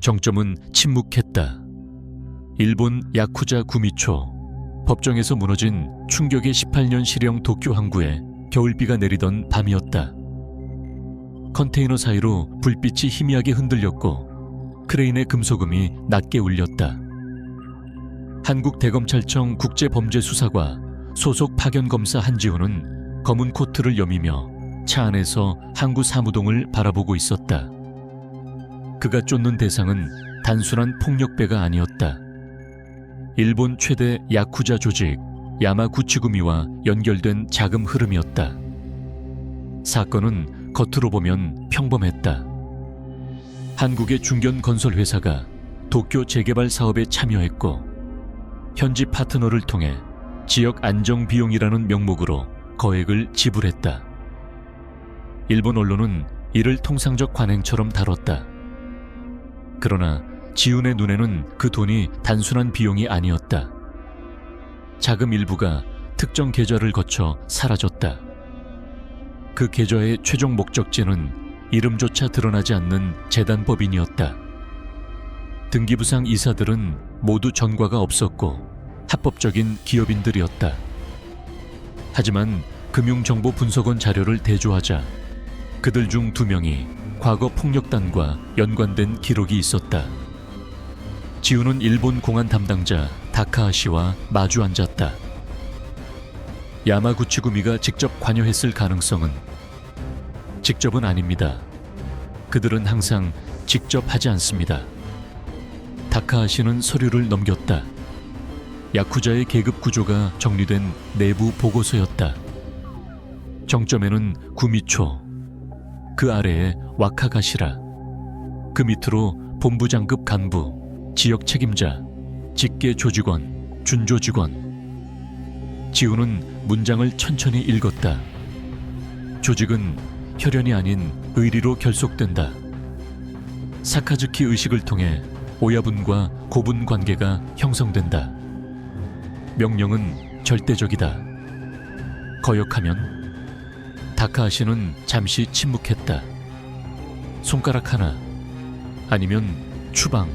정점은 침묵했다. 일본 야쿠자 구미초. 법정에서 무너진 충격의 18년 실형 도쿄 항구에 겨울비가 내리던 밤이었다. 컨테이너 사이로 불빛이 희미하게 흔들렸고 크레인의 금속음이 낮게 울렸다. 한국대검찰청 국제범죄수사과 소속 파견검사 한지훈은 검은 코트를 여미며 차 안에서 항구 사무동을 바라보고 있었다. 그가 쫓는 대상은 단순한 폭력배가 아니었다. 일본 최대 야쿠자 조직 야마구치구미와 연결된 자금 흐름이었다. 사건은 겉으로 보면 평범했다. 한국의 중견 건설 회사가 도쿄 재개발 사업에 참여했고 현지 파트너를 통해 지역 안정 비용이라는 명목으로 거액을 지불했다. 일본 언론은 이를 통상적 관행처럼 다뤘다. 그러나 지훈의 눈에는 그 돈이 단순한 비용이 아니었다. 자금 일부가 특정 계좌를 거쳐 사라졌다. 그 계좌의 최종 목적지는 이름조차 드러나지 않는 재단법인이었다. 등기부상 이사들은 모두 전과가 없었고 합법적인 기업인들이었다. 하지만 금융정보분석원 자료를 대조하자 그들 중 2명이 과거 폭력단과 연관된 기록이 있었다. 지훈은 일본 공안 담당자 다카하시와 마주 앉았다. 야마구치구미가 직접 관여했을 가능성은? 직접은 아닙니다. 그들은 항상 직접 하지 않습니다. 다카하시는 서류를 넘겼다. 야쿠자의 계급 구조가 정리된 내부 보고서였다. 정점에는 구미초, 그 아래에 와카가시라, 그 밑으로 본부장급 간부, 지역 책임자, 직계 조직원, 준조직원. 지훈은 문장을 천천히 읽었다. 조직은 혈연이 아닌 의리로 결속된다. 사카즈키 의식을 통해 오야분과 고분 관계가 형성된다. 명령은 절대적이다. 거역하면? 다카하시는 잠시 침묵했다. 손가락 하나, 아니면 추방,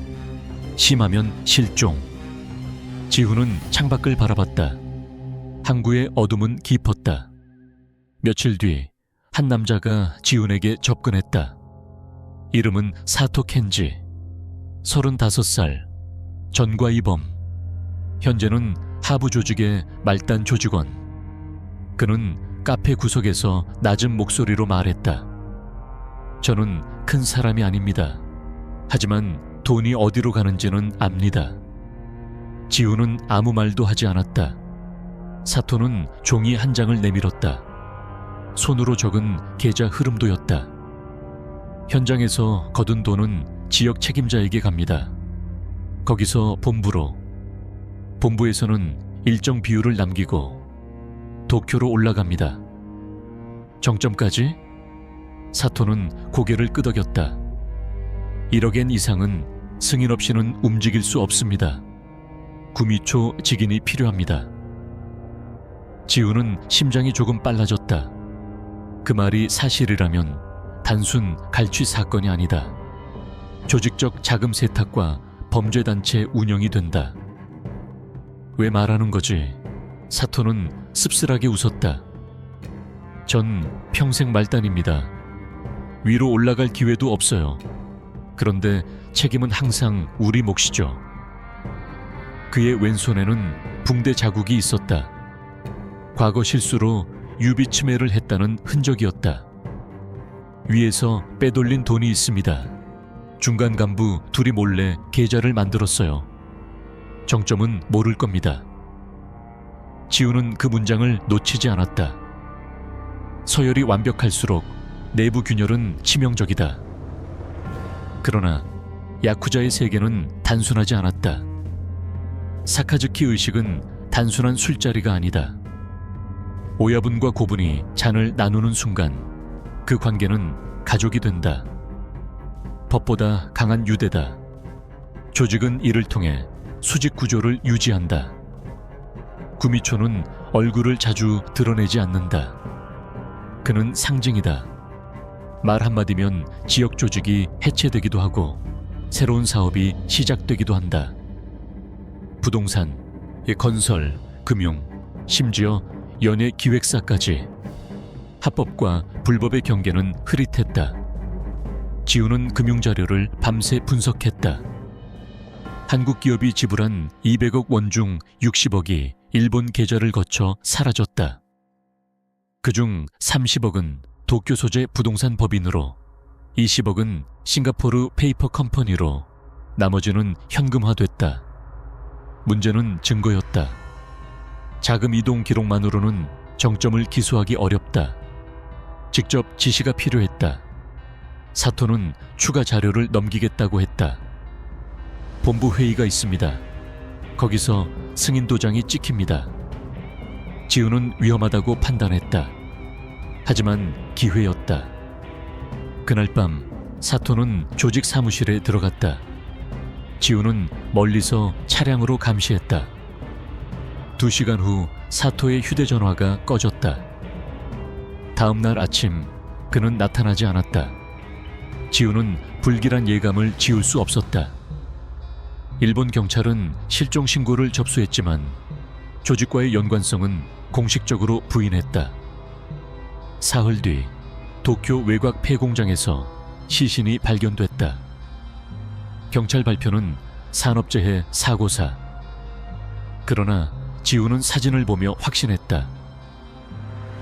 심하면 실종. 지훈은 창밖을 바라봤다. 항구의 어둠은 깊었다. 며칠 뒤 한 남자가 지훈에게 접근했다. 이름은 사토 켄지, 35살, 전과이범. 현재는 하부 조직의 말단 조직원. 그는 카페 구석에서 낮은 목소리로 말했다. 저는 큰 사람이 아닙니다. 하지만 돈이 어디로 가는지는 압니다. 지훈은 아무 말도 하지 않았다. 사토는 종이 한 장을 내밀었다. 손으로 적은 계좌 흐름도였다. 현장에서 거둔 돈은 지역 책임자에게 갑니다. 거기서 본부로. 본부에서는 일정 비율을 남기고 도쿄로 올라갑니다. 정점까지? 사토는 고개를 끄덕였다. 1억엔 이상은 승인 없이는 움직일 수 없습니다. 구미초 직인이 필요합니다. 지훈은 심장이 조금 빨라졌다. 그 말이 사실이라면 단순 갈취 사건이 아니다. 조직적 자금 세탁과 범죄단체 운영이 된다. 왜 말하는 거지? 사토는 씁쓸하게 웃었다. 전 평생 말단입니다. 위로 올라갈 기회도 없어요. 그런데 책임은 항상 우리 몫이죠. 그의 왼손에는 붕대 자국이 있었다. 과거 실수로 유비치매를 했다는 흔적이었다. 위에서 빼돌린 돈이 있습니다. 중간 간부 둘이 몰래 계좌를 만들었어요. 정점은 모를 겁니다. 지훈은 그 문장을 놓치지 않았다. 서열이 완벽할수록 내부 균열은 치명적이다. 그러나 야쿠자의 세계는 단순하지 않았다. 사카즈키 의식은 단순한 술자리가 아니다. 오야분과 고분이 잔을 나누는 순간 그 관계는 가족이 된다. 법보다 강한 유대다. 조직은 이를 통해 수직 구조를 유지한다. 구미초는 얼굴을 자주 드러내지 않는다. 그는 상징이다. 말 한마디면 지역 조직이 해체되기도 하고 새로운 사업이 시작되기도 한다. 부동산, 건설, 금융, 심지어 연예 기획사까지 합법과 불법의 경계는 흐릿했다. 지우는 금융자료를 밤새 분석했다. 한국 기업이 지불한 200억 원 중 60억이 일본 계좌를 거쳐 사라졌다. 그중 30억은 도쿄 소재 부동산 법인으로, 20억은 싱가포르 페이퍼 컴퍼니로, 나머지는 현금화됐다. 문제는 증거였다. 자금 이동 기록만으로는 정점을 기소하기 어렵다. 직접 지시가 필요했다. 사토는 추가 자료를 넘기겠다고 했다. 본부 회의가 있습니다. 거기서 승인 도장이 찍힙니다. 지우는 위험하다고 판단했다. 하지만 기회였다. 그날 밤 사토는 조직 사무실에 들어갔다. 지우는 멀리서 차량으로 감시했다. 2시간 후 사토의 휴대전화가 꺼졌다. 다음 날 아침 그는 나타나지 않았다. 지우는 불길한 예감을 지울 수 없었다. 일본 경찰은 실종 신고를 접수했지만 조직과의 연관성은 공식적으로 부인했다. 사흘 뒤 도쿄 외곽 폐공장에서 시신이 발견됐다. 경찰 발표는 산업재해 사고사. 그러나 지우는 사진을 보며 확신했다.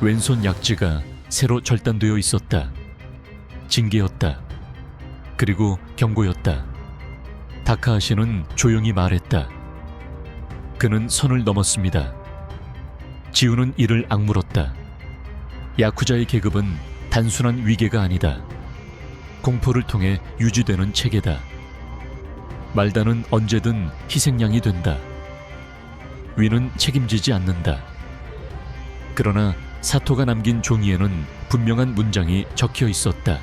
왼손 약지가 새로 절단되어 있었다. 징계였다. 그리고 경고였다. 다카하시는 조용히 말했다. 그는 선을 넘었습니다. 지우는 이를 악물었다. 야쿠자의 계급은 단순한 위계가 아니다. 공포를 통해 유지되는 체계다. 말단은 언제든 희생양이 된다. 위는 책임지지 않는다. 그러나 사토가 남긴 종이에는 분명한 문장이 적혀 있었다.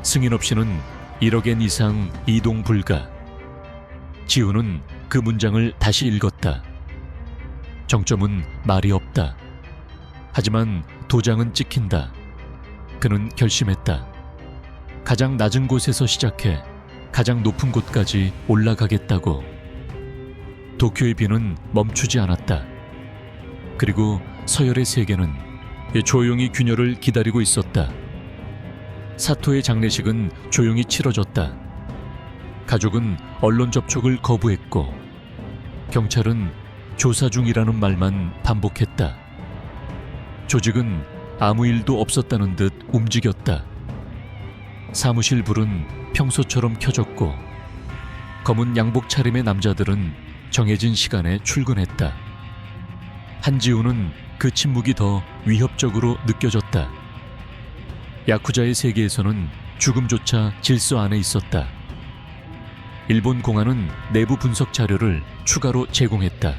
승인 없이는 1억엔 이상 이동 불가. 지우는 그 문장을 다시 읽었다. 정점은 말이 없다. 하지만 도장은 찍힌다. 그는 결심했다. 가장 낮은 곳에서 시작해 가장 높은 곳까지 올라가겠다고. 도쿄의 비는 멈추지 않았다. 그리고 서열의 세계는 조용히 균열을 기다리고 있었다. 사토의 장례식은 조용히 치러졌다. 가족은 언론 접촉을 거부했고 경찰은 조사 중이라는 말만 반복했다. 조직은 아무 일도 없었다는 듯 움직였다. 사무실 불은 평소처럼 켜졌고 검은 양복 차림의 남자들은 정해진 시간에 출근했다. 한지우는 그 침묵이 더 위협적으로 느껴졌다. 야쿠자의 세계에서는 죽음조차 질서 안에 있었다. 일본 공안은 내부 분석 자료를 추가로 제공했다.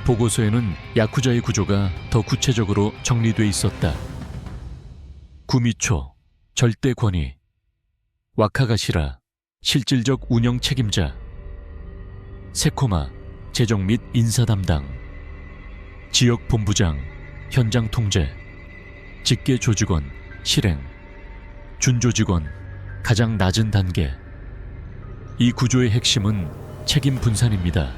보고서에는 야쿠자의 구조가 더 구체적으로 정리돼 있었다. 구미초, 절대 권위, 와카가시라, 실질적 운영 책임자, 세코마, 재정 및 인사 담당, 지역 본부장, 현장 통제, 직계 조직원, 실행, 준조직원, 가장 낮은 단계. 이 구조의 핵심은 책임 분산입니다.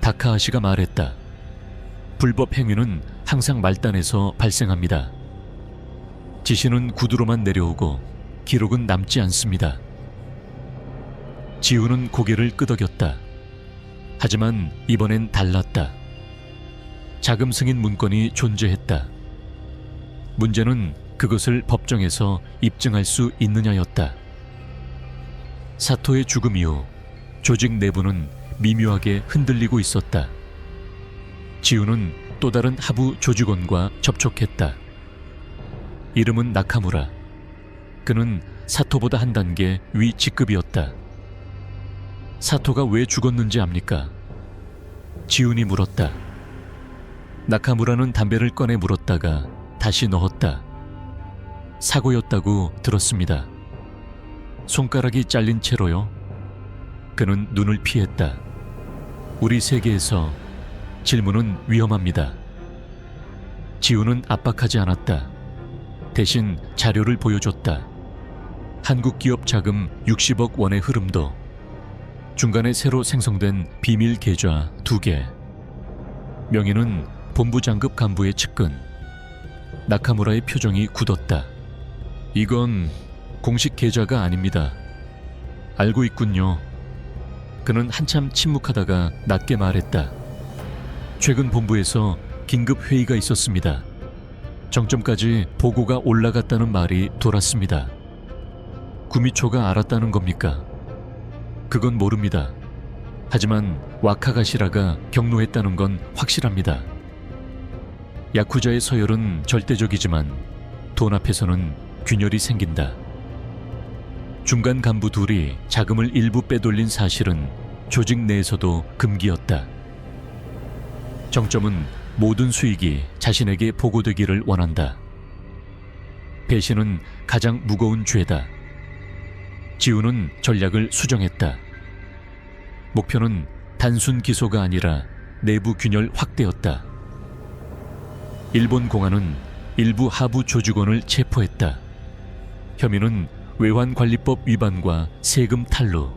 다카하시가 말했다. 불법 행위는 항상 말단에서 발생합니다. 지시는 구두로만 내려오고 기록은 남지 않습니다. 지우는 고개를 끄덕였다. 하지만 이번엔 달랐다. 자금 승인 문건이 존재했다. 문제는 그것을 법정에서 입증할 수 있느냐였다. 사토의 죽음 이후 조직 내부는 미묘하게 흔들리고 있었다. 지우는 또 다른 하부 조직원과 접촉했다. 이름은 나카무라. 그는 사토보다 한 단계 위 직급이었다. 사토가 왜 죽었는지 압니까? 지훈이 물었다. 나카무라는 담배를 꺼내 물었다가 다시 넣었다. 사고였다고 들었습니다. 손가락이 잘린 채로요? 그는 눈을 피했다. 우리 세계에서 질문은 위험합니다. 지훈은 압박하지 않았다. 대신 자료를 보여줬다. 한국 기업 자금 60억 원의 흐름도, 중간에 새로 생성된 비밀 계좌 2개, 명의는 본부장급 간부의 측근. 나카무라의 표정이 굳었다. 이건 공식 계좌가 아닙니다. 알고 있군요. 그는 한참 침묵하다가 낮게 말했다. 최근 본부에서 긴급 회의가 있었습니다. 정점까지 보고가 올라갔다는 말이 돌았습니다. 구미초가 알았다는 겁니까? 그건 모릅니다. 하지만 와카가시라가 경로했다는 건 확실합니다. 야쿠자의 서열은 절대적이지만 돈 앞에서는 균열이 생긴다. 중간 간부 둘이 자금을 일부 빼돌린 사실은 조직 내에서도 금기였다. 정점은 모든 수익이 자신에게 보고되기를 원한다. 배신은 가장 무거운 죄다. 지우는 전략을 수정했다. 목표는 단순 기소가 아니라 내부 균열 확대였다. 일본 공안은 일부 하부 조직원을 체포했다. 혐의는 외환관리법 위반과 세금 탈루.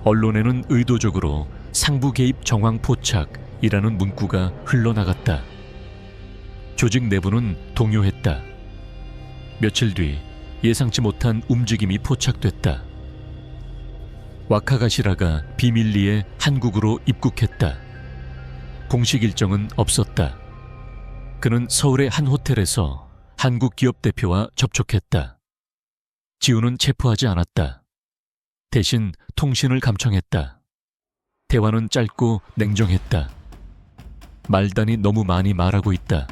언론에는 의도적으로 상부 개입 정황 포착이라는 문구가 흘러나갔다. 조직 내부는 동요했다. 며칠 뒤 예상치 못한 움직임이 포착됐다. 와카가시라가 비밀리에 한국으로 입국했다. 공식 일정은 없었다. 그는 서울의 한 호텔에서 한국 기업 대표와 접촉했다. 지우는 체포하지 않았다. 대신 통신을 감청했다. 대화는 짧고 냉정했다. 말단이 너무 많이 말하고 있다.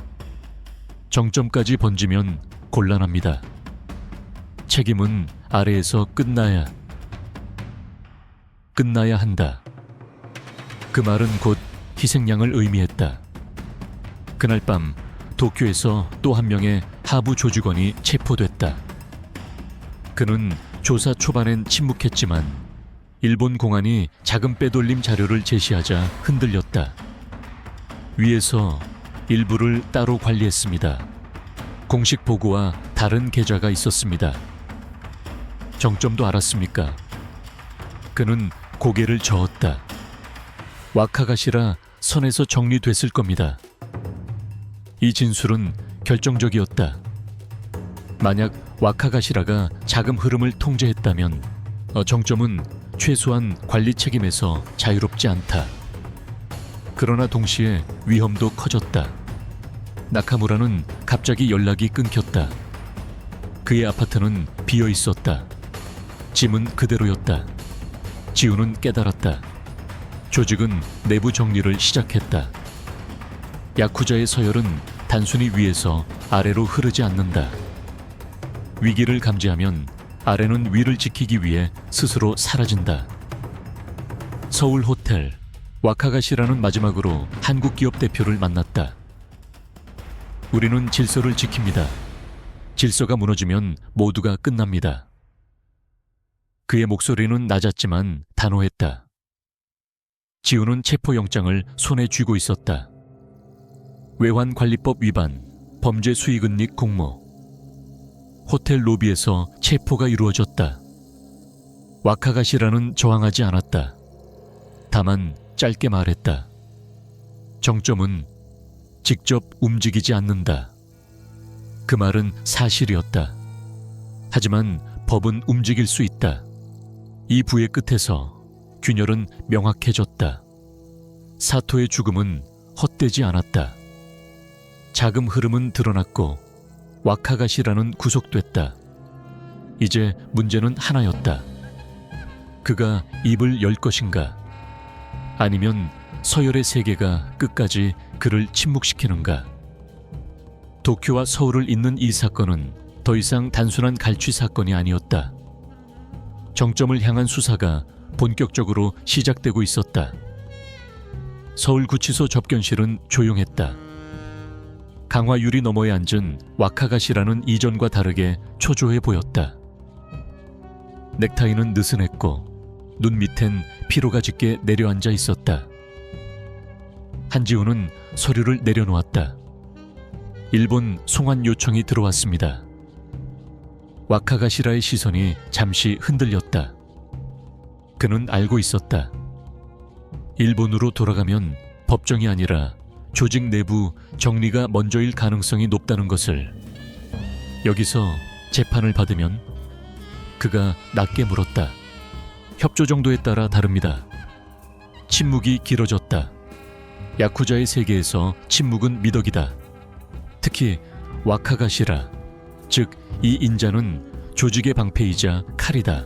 정점까지 번지면 곤란합니다. 책임은 아래에서 끝나야 한다. 그 말은 곧 희생양을 의미했다. 그날 밤 도쿄에서 또 한 명의 하부 조직원이 체포됐다. 그는 조사 초반엔 침묵했지만 일본 공안이 자금 빼돌림 자료를 제시하자 흔들렸다. 위에서 일부를 따로 관리했습니다. 공식 보고와 다른 계좌가 있었습니다. 정점도 알았습니까? 그는 고개를 저었다. 와카가시라 선에서 정리됐을 겁니다. 이 진술은 결정적이었다. 만약 와카가시라가 자금 흐름을 통제했다면 정점은 최소한 관리 책임에서 자유롭지 않다. 그러나 동시에 위험도 커졌다. 나카무라는 갑자기 연락이 끊겼다. 그의 아파트는 비어 있었다. 짐은 그대로였다. 지우는 깨달았다. 조직은 내부 정리를 시작했다. 야쿠자의 서열은 단순히 위에서 아래로 흐르지 않는다. 위기를 감지하면 아래는 위를 지키기 위해 스스로 사라진다. 서울 호텔, 와카가시라는 마지막으로 한국 기업 대표를 만났다. 우리는 질서를 지킵니다. 질서가 무너지면 모두가 끝납니다. 그의 목소리는 낮았지만 단호했다. 지우는 체포영장을 손에 쥐고 있었다. 외환관리법 위반, 범죄 수익은닉 공모. 호텔 로비에서 체포가 이루어졌다. 와카가시라는 저항하지 않았다. 다만 짧게 말했다. 정점은 직접 움직이지 않는다. 그 말은 사실이었다. 하지만 법은 움직일 수 있다. 이 부의 끝에서 균열은 명확해졌다. 사토의 죽음은 헛되지 않았다. 자금 흐름은 드러났고 와카가시라는 구속됐다. 이제 문제는 하나였다. 그가 입을 열 것인가? 아니면 서열의 세계가 끝까지 그를 침묵시키는가? 도쿄와 서울을 잇는 이 사건은 더 이상 단순한 갈취 사건이 아니었다. 정점을 향한 수사가 본격적으로 시작되고 있었다. 서울구치소 접견실은 조용했다. 강화유리 너머에 앉은 와카가시라는 이전과 다르게 초조해 보였다. 넥타이는 느슨했고 눈 밑엔 피로가 짙게 내려앉아 있었다. 한지우는 서류를 내려놓았다. 일본 송환 요청이 들어왔습니다. 와카가시라의 시선이 잠시 흔들렸다. 그는 알고 있었다. 일본으로 돌아가면 법정이 아니라 조직 내부 정리가 먼저일 가능성이 높다는 것을. 여기서 재판을 받으면? 그가 낮게 물었다. 협조 정도에 따라 다릅니다. 침묵이 길어졌다. 야쿠자의 세계에서 침묵은 미덕이다. 특히 와카가시라, 즉 이 인자는 조직의 방패이자 칼이다.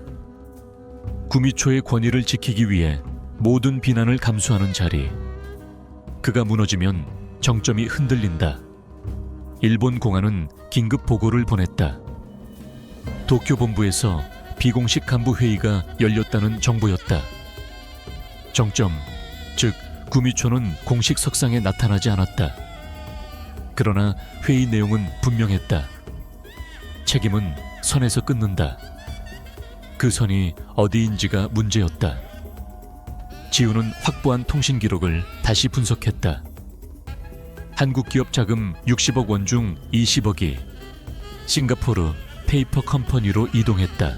구미초의 권위를 지키기 위해 모든 비난을 감수하는 자리. 그가 무너지면 정점이 흔들린다. 일본 공안은 긴급 보고를 보냈다. 도쿄 본부에서 비공식 간부 회의가 열렸다는 정보였다. 정점, 즉 구미초는 공식 석상에 나타나지 않았다. 그러나 회의 내용은 분명했다. 책임은 선에서 끊는다. 그 선이 어디인지가 문제였다. 지우는 확보한 통신 기록을 다시 분석했다. 한국 기업 자금 60억 원 중 20억이 싱가포르 페이퍼 컴퍼니로 이동했다.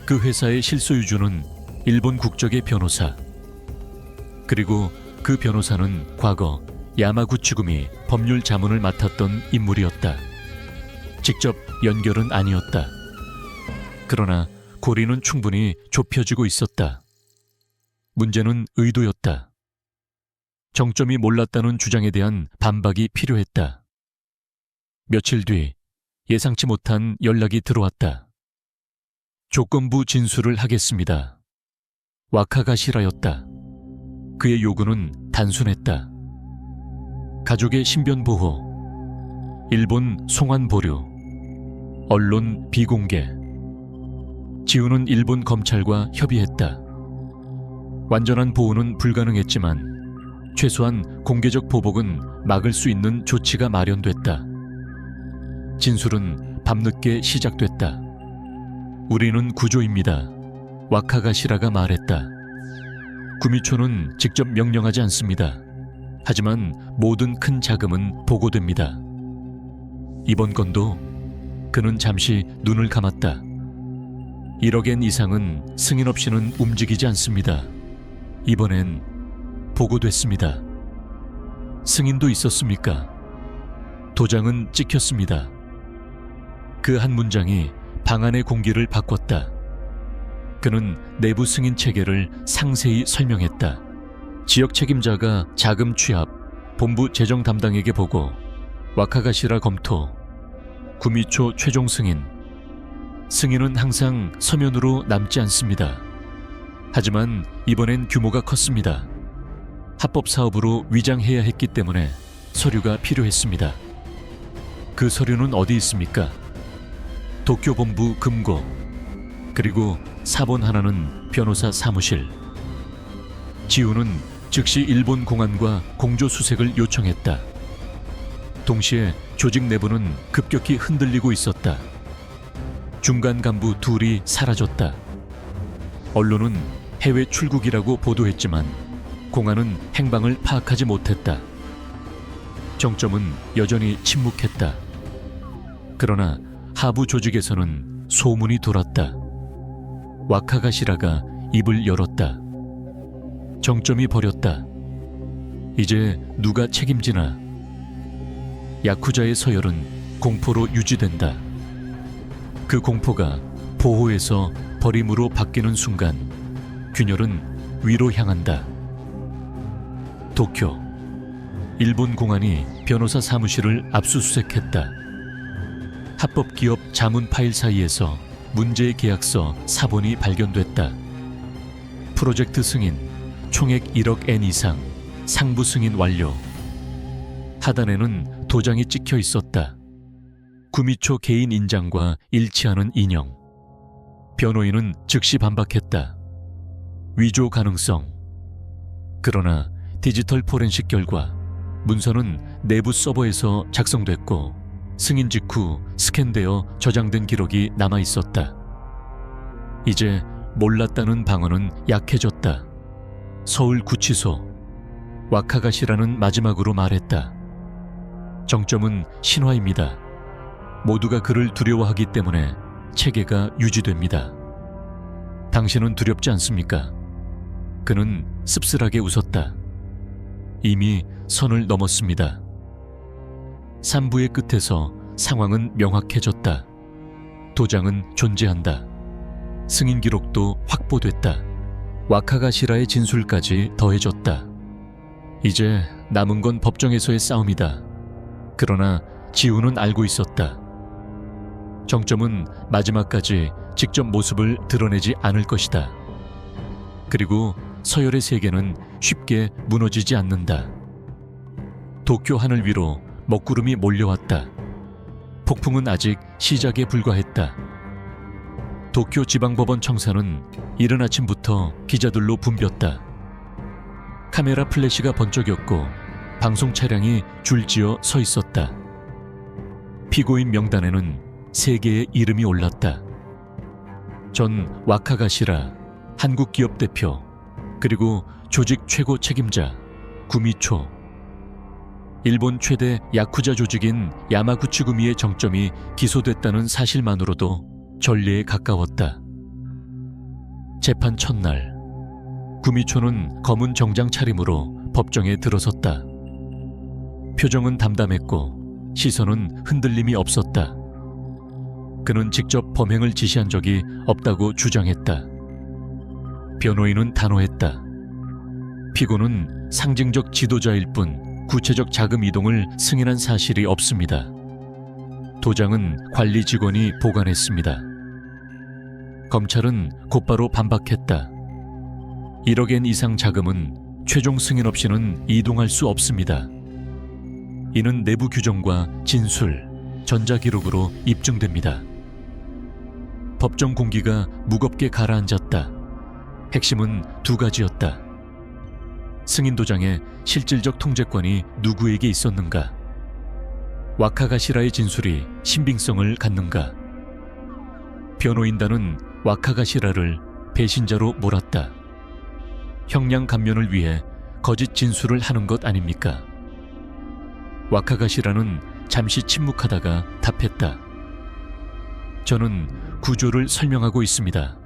그 회사의 실소유주는 일본 국적의 변호사. 그리고 그 변호사는 과거 야마구치구미 법률 자문을 맡았던 인물이었다. 직접 연결은 아니었다. 그러나 고리는 충분히 좁혀지고 있었다. 문제는 의도였다. 정점이 몰랐다는 주장에 대한 반박이 필요했다. 며칠 뒤 예상치 못한 연락이 들어왔다. 조건부 진술을 하겠습니다. 와카가시라였다. 그의 요구는 단순했다. 가족의 신변 보호, 일본 송환 보류, 언론 비공개. 지우는 일본 검찰과 협의했다. 완전한 보호는 불가능했지만 최소한 공개적 보복은 막을 수 있는 조치가 마련됐다. 진술은 밤늦게 시작됐다. 우리는 구조입니다. 와카가시라가 말했다. 구미초는 직접 명령하지 않습니다. 하지만 모든 큰 자금은 보고됩니다. 이번 건도. 그는 잠시 눈을 감았다. 1억엔 이상은 승인 없이는 움직이지 않습니다. 이번엔 보고됐습니다. 승인도 있었습니까? 도장은 찍혔습니다. 그 한 문장이 방안의 공기를 바꿨다. 그는 내부 승인 체계를 상세히 설명했다. 지역 책임자가 자금 취합, 본부 재정 담당에게 보고, 와카가시라 검토, 구미초 최종 승인. 승인은 항상 서면으로 남지 않습니다. 하지만 이번엔 규모가 컸습니다. 합법 사업으로 위장해야 했기 때문에 서류가 필요했습니다. 그 서류는 어디 있습니까? 도쿄 본부 금고, 그리고 사본 하나는 변호사 사무실. 지우는 즉시 일본 공안과 공조수색을 요청했다. 동시에 조직 내부는 급격히 흔들리고 있었다. 중간 간부 둘이 사라졌다. 언론은 해외 출국이라고 보도했지만 공안은 행방을 파악하지 못했다. 정점은 여전히 침묵했다. 그러나 하부 조직에서는 소문이 돌았다. 와카가시라가 입을 열었다. 정점이 버렸다. 이제 누가 책임지나? 야쿠자의 서열은 공포로 유지된다. 그 공포가 보호에서 버림으로 바뀌는 순간 균열은 위로 향한다. 도쿄. 일본 공안이 변호사 사무실을 압수수색했다. 합법기업 자문 파일 사이에서 문제의 계약서 사본이 발견됐다. 프로젝트 승인, 총액 1억 엔 이상, 상부 승인 완료. 하단에는 도장이 찍혀 있었다. 구미초 개인 인장과 일치하는 인형. 변호인은 즉시 반박했다. 위조 가능성. 그러나 디지털 포렌식 결과 문서는 내부 서버에서 작성됐고 승인 직후 스캔되어 저장된 기록이 남아 있었다. 이제 몰랐다는 방언은 약해졌다. 서울구치소. 와카가시라는 마지막으로 말했다. 정점은 신화입니다. 모두가 그를 두려워하기 때문에 체계가 유지됩니다. 당신은 두렵지 않습니까? 그는 씁쓸하게 웃었다. 이미 선을 넘었습니다. 3부의 끝에서 상황은 명확해졌다. 도장은 존재한다. 승인 기록도 확보됐다. 와카가시라의 진술까지 더해졌다. 이제 남은 건 법정에서의 싸움이다. 그러나 지우는 알고 있었다. 정점은 마지막까지 직접 모습을 드러내지 않을 것이다. 그리고 서열의 세계는 쉽게 무너지지 않는다. 도쿄 하늘 위로 먹구름이 몰려왔다. 폭풍은 아직 시작에 불과했다. 도쿄 지방법원 청사는 이른 아침부터 기자들로 붐볐다. 카메라 플래시가 번쩍였고 방송 차량이 줄지어 서 있었다. 피고인 명단에는 3개의 이름이 올랐다. 전 와카가시라 한국기업 대표, 그리고 조직 최고 책임자 구미초. 일본 최대 야쿠자 조직인 야마구치구미의 정점이 기소됐다는 사실만으로도 전례에 가까웠다. 재판 첫날, 구미초는 검은 정장 차림으로 법정에 들어섰다. 표정은 담담했고 시선은 흔들림이 없었다. 그는 직접 범행을 지시한 적이 없다고 주장했다. 변호인은 단호했다. 피고는 상징적 지도자일 뿐 구체적 자금 이동을 승인한 사실이 없습니다. 도장은 관리 직원이 보관했습니다. 검찰은 곧바로 반박했다. 1억엔 이상 자금은 최종 승인 없이는 이동할 수 없습니다. 이는 내부 규정과 진술, 전자기록으로 입증됩니다. 법정 공기가 무겁게 가라앉았다. 핵심은 2가지였다. 승인 도장의 실질적 통제권이 누구에게 있었는가? 와카가시라의 진술이 신빙성을 갖는가? 변호인단은 와카가시라를 배신자로 몰았다. 형량 감면을 위해 거짓 진술을 하는 것 아닙니까? 와카가시라는 잠시 침묵하다가 답했다. 저는 구조를 설명하고 있습니다.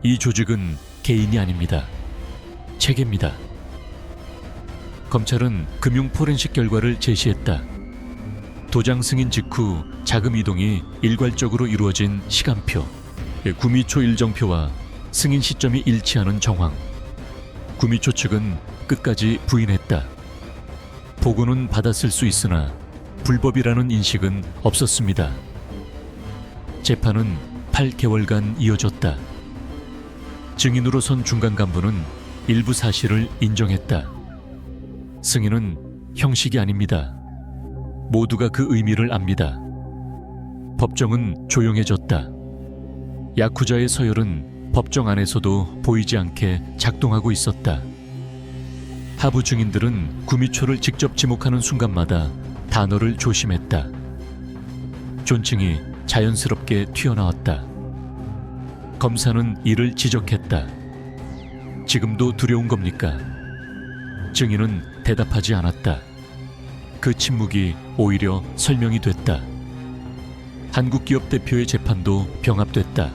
이 조직은 개인이 아닙니다. 체계입니다. 검찰은 금융 포렌식 결과를 제시했다. 도장 승인 직후 자금 이동이 일괄적으로 이루어진 시간표, 구미초 일정표와 승인 시점이 일치하는 정황. 구미초 측은 끝까지 부인했다. 보고는 받았을 수 있으나 불법이라는 인식은 없었습니다. 재판은 8개월간 이어졌다. 증인으로 선 중간 간부는 일부 사실을 인정했다. 승인은 형식이 아닙니다. 모두가 그 의미를 압니다. 법정은 조용해졌다. 야쿠자의 서열은 법정 안에서도 보이지 않게 작동하고 있었다. 하부 증인들은 구미초를 직접 지목하는 순간마다 단어를 조심했다. 존칭이 자연스럽게 튀어나왔다. 검사는 이를 지적했다. 지금도 두려운 겁니까? 증인은 대답하지 않았다. 그 침묵이 오히려 설명이 됐다. 한국기업 대표의 재판도 병합됐다.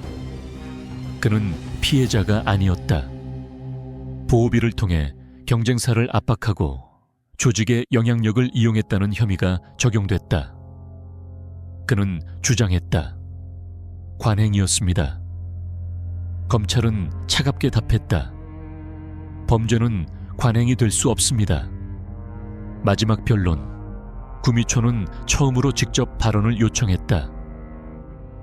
그는 피해자가 아니었다. 보호비를 통해 경쟁사를 압박하고 조직의 영향력을 이용했다는 혐의가 적용됐다. 그는 주장했다. 관행이었습니다. 검찰은 차갑게 답했다. 범죄는 관행이 될 수 없습니다. 마지막 변론. 구미초는 처음으로 직접 발언을 요청했다.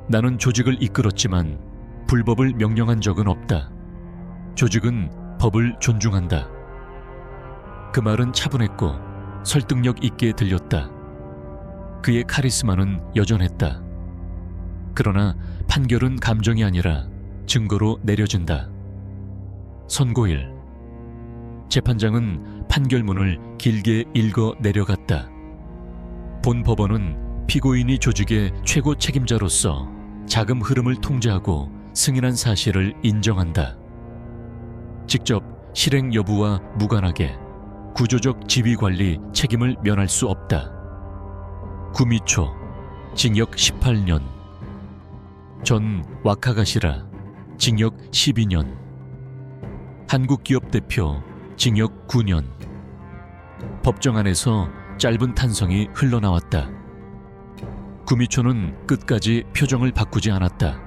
나는 조직을 이끌었지만 불법을 명령한 적은 없다. 조직은 법을 존중한다. 그 말은 차분했고 설득력 있게 들렸다. 그의 카리스마는 여전했다. 그러나 판결은 감정이 아니라 증거로 내려진다. 선고일. 재판장은 판결문을 길게 읽어 내려갔다. 본 법원은 피고인이 조직의 최고 책임자로서 자금 흐름을 통제하고 승인한 사실을 인정한다. 직접 실행 여부와 무관하게 구조적 지휘 관리 책임을 면할 수 없다. 구미초, 징역 18년. 전 와카가시라, 징역 12년. 한국기업 대표, 징역 9년. 법정 안에서 짧은 탄성이 흘러나왔다. 구미초는 끝까지 표정을 바꾸지 않았다.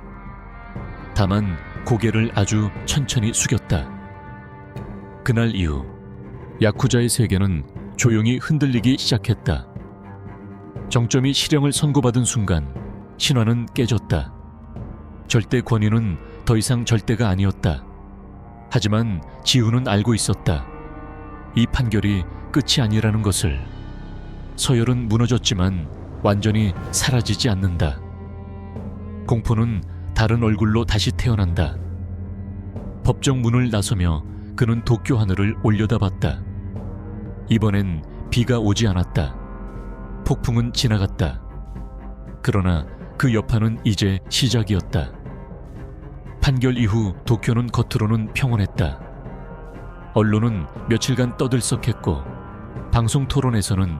다만 고개를 아주 천천히 숙였다. 그날 이후 야쿠자의 세계는 조용히 흔들리기 시작했다. 정점이 실형을 선고받은 순간 신화는 깨졌다. 절대 권위는 더 이상 절대가 아니었다. 하지만 지우는 알고 있었다. 이 판결이 끝이 아니라는 것을. 서열은 무너졌지만 완전히 사라지지 않는다. 공포는 다른 얼굴로 다시 태어난다. 법정 문을 나서며 그는 도쿄 하늘을 올려다봤다. 이번엔 비가 오지 않았다. 폭풍은 지나갔다. 그러나 그 여파는 이제 시작이었다. 판결 이후 도쿄는 겉으로는 평온했다. 언론은 며칠간 떠들썩했고 방송 토론에서는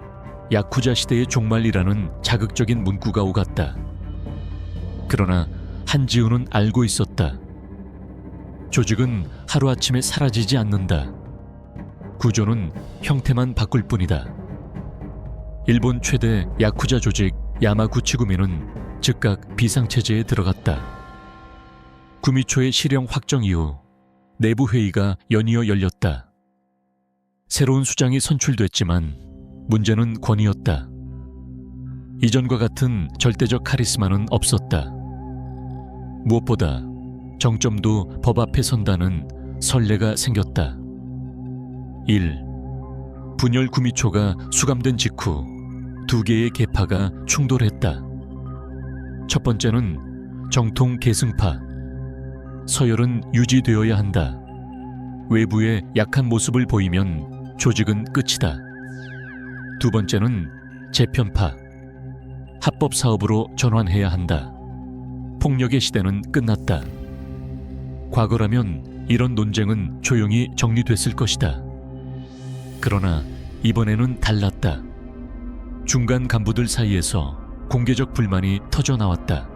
야쿠자 시대의 종말이라는 자극적인 문구가 오갔다. 그러나 한지우는 알고 있었다. 조직은 하루아침에 사라지지 않는다. 구조는 형태만 바꿀 뿐이다. 일본 최대 야쿠자 조직 야마구치구미는 즉각 비상체제에 들어갔다. 구미초의 실형 확정 이후 내부 회의가 연이어 열렸다. 새로운 수장이 선출됐지만 문제는 권위였다. 이전과 같은 절대적 카리스마는 없었다. 무엇보다 정점도 법 앞에 선다는 선례가 생겼다. 1. 분열 구미초가 수감된 직후 두 개의 계파가 충돌했다. 첫 번째는 정통 계승파. 서열은 유지되어야 한다. 외부에 약한 모습을 보이면 조직은 끝이다. 두 번째는 재편파. 합법 사업으로 전환해야 한다. 폭력의 시대는 끝났다. 과거라면 이런 논쟁은 조용히 정리됐을 것이다. 그러나 이번에는 달랐다. 중간 간부들 사이에서 공개적 불만이 터져나왔다.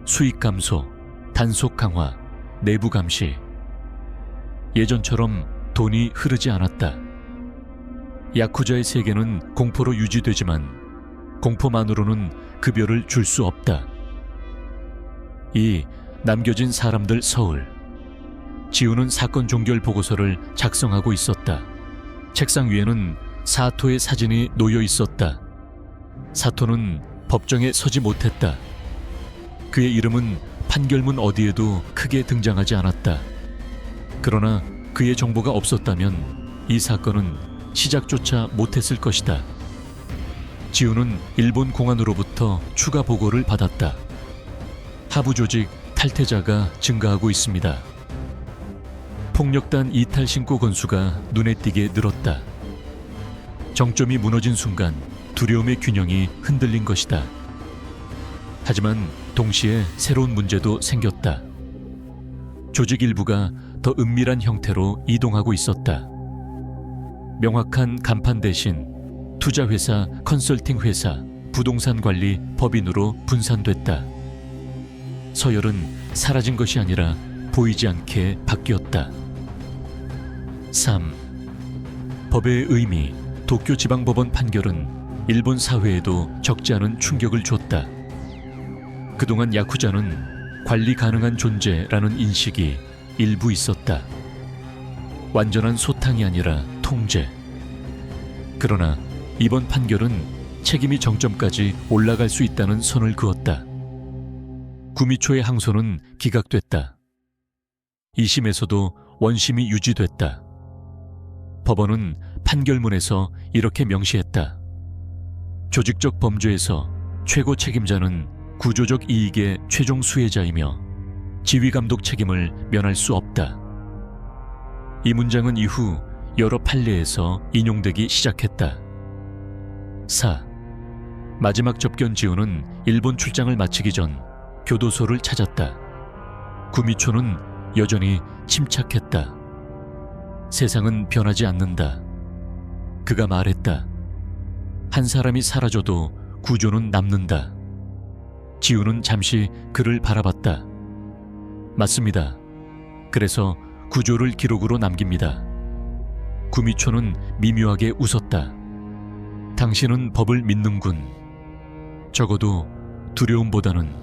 수익 감소, 단속 강화, 내부 감시. 예전처럼 돈이 흐르지 않았다. 야쿠자의 세계는 공포로 유지되지만 공포만으로는 급여를 줄 수 없다. 이 남겨진 사람들 서울. 지우는 사건 종결 보고서를 작성하고 있었다. 책상 위에는 사토의 사진이 놓여 있었다. 사토는 법정에 서지 못했다. 그의 이름은 판결문 어디에도 크게 등장하지 않았다. 그러나 그의 정보가 없었다면 이 사건은 시작조차 못했을 것이다. 지우는 일본 공안으로부터 추가 보고를 받았다. 하부 조직 탈퇴자가 증가하고 있습니다. 폭력단 이탈 신고 건수가 눈에 띄게 늘었다. 정점이 무너진 순간 두려움의 균형이 흔들린 것이다. 하지만 동시에 새로운 문제도 생겼다. 조직 일부가 더 은밀한 형태로 이동하고 있었다. 명확한 간판 대신 투자회사, 컨설팅 회사, 부동산 관리, 법인으로 분산됐다. 서열은 사라진 것이 아니라 보이지 않게 바뀌었다. 3. 법의 의미. 도쿄지방법원 판결은 일본 사회에도 적지 않은 충격을 줬다. 그동안 야쿠자는 관리 가능한 존재라는 인식이 일부 있었다. 완전한 소탕이 아니라 통제. 그러나 이번 판결은 책임이 정점까지 올라갈 수 있다는 선을 그었다. 구미초의 항소는 기각됐다. 2심에서도 원심이 유지됐다. 법원은 판결문에서 이렇게 명시했다. 조직적 범죄에서 최고 책임자는 구조적 이익의 최종 수혜자이며 지휘감독 책임을 면할 수 없다. 이 문장은 이후 여러 판례에서 인용되기 시작했다. 4. 마지막 접견 지우는 일본 출장을 마치기 전 교도소를 찾았다. 구미초는 여전히 침착했다. 세상은 변하지 않는다. 그가 말했다. 한 사람이 사라져도 구조는 남는다. 지우는 잠시 그를 바라봤다. 맞습니다. 그래서 구조를 기록으로 남깁니다. 구미초는 미묘하게 웃었다. 당신은 법을 믿는군. 적어도 두려움보다는.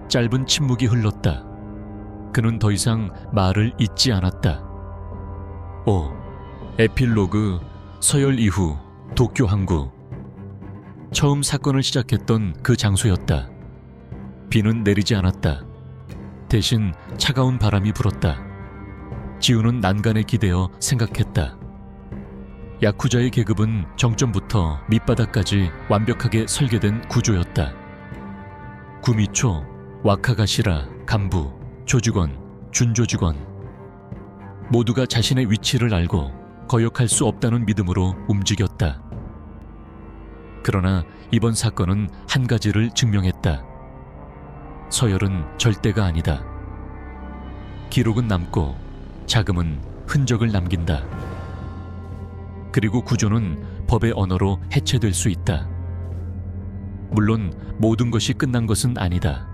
짧은 침묵이 흘렀다. 그는 더 이상 말을 잇지 않았다. 에필로그 서열 이후 도쿄 항구. 처음 사건을 시작했던 그 장소였다. 비는 내리지 않았다. 대신 차가운 바람이 불었다. 지우는 난간에 기대어 생각했다. 야쿠자의 계급은 정점부터 밑바닥까지 완벽하게 설계된 구조였다. 구미초, 와카가시라, 간부, 조직원, 준조직원 모두가 자신의 위치를 알고 거역할 수 없다는 믿음으로 움직였다. 그러나 이번 사건은 한 가지를 증명했다. 서열은 절대가 아니다. 기록은 남고 자금은 흔적을 남긴다. 그리고 구조는 법의 언어로 해체될 수 있다. 물론 모든 것이 끝난 것은 아니다.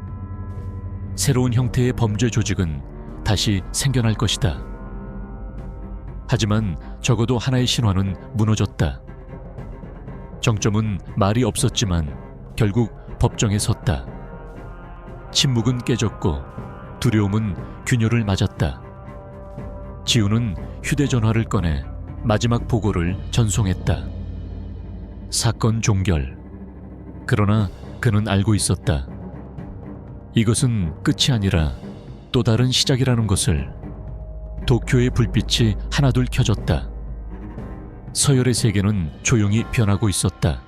새로운 형태의 범죄 조직은 다시 생겨날 것이다. 하지만 적어도 하나의 신화는 무너졌다. 정점은 말이 없었지만 결국 법정에 섰다. 침묵은 깨졌고 두려움은 균열을 맞았다. 지우는 휴대전화를 꺼내 마지막 보고를 전송했다. 사건 종결. 그러나 그는 알고 있었다. 이것은 끝이 아니라 또 다른 시작이라는 것을. 도쿄의 불빛이 하나둘 켜졌다. 서열의 세계는 조용히 변하고 있었다.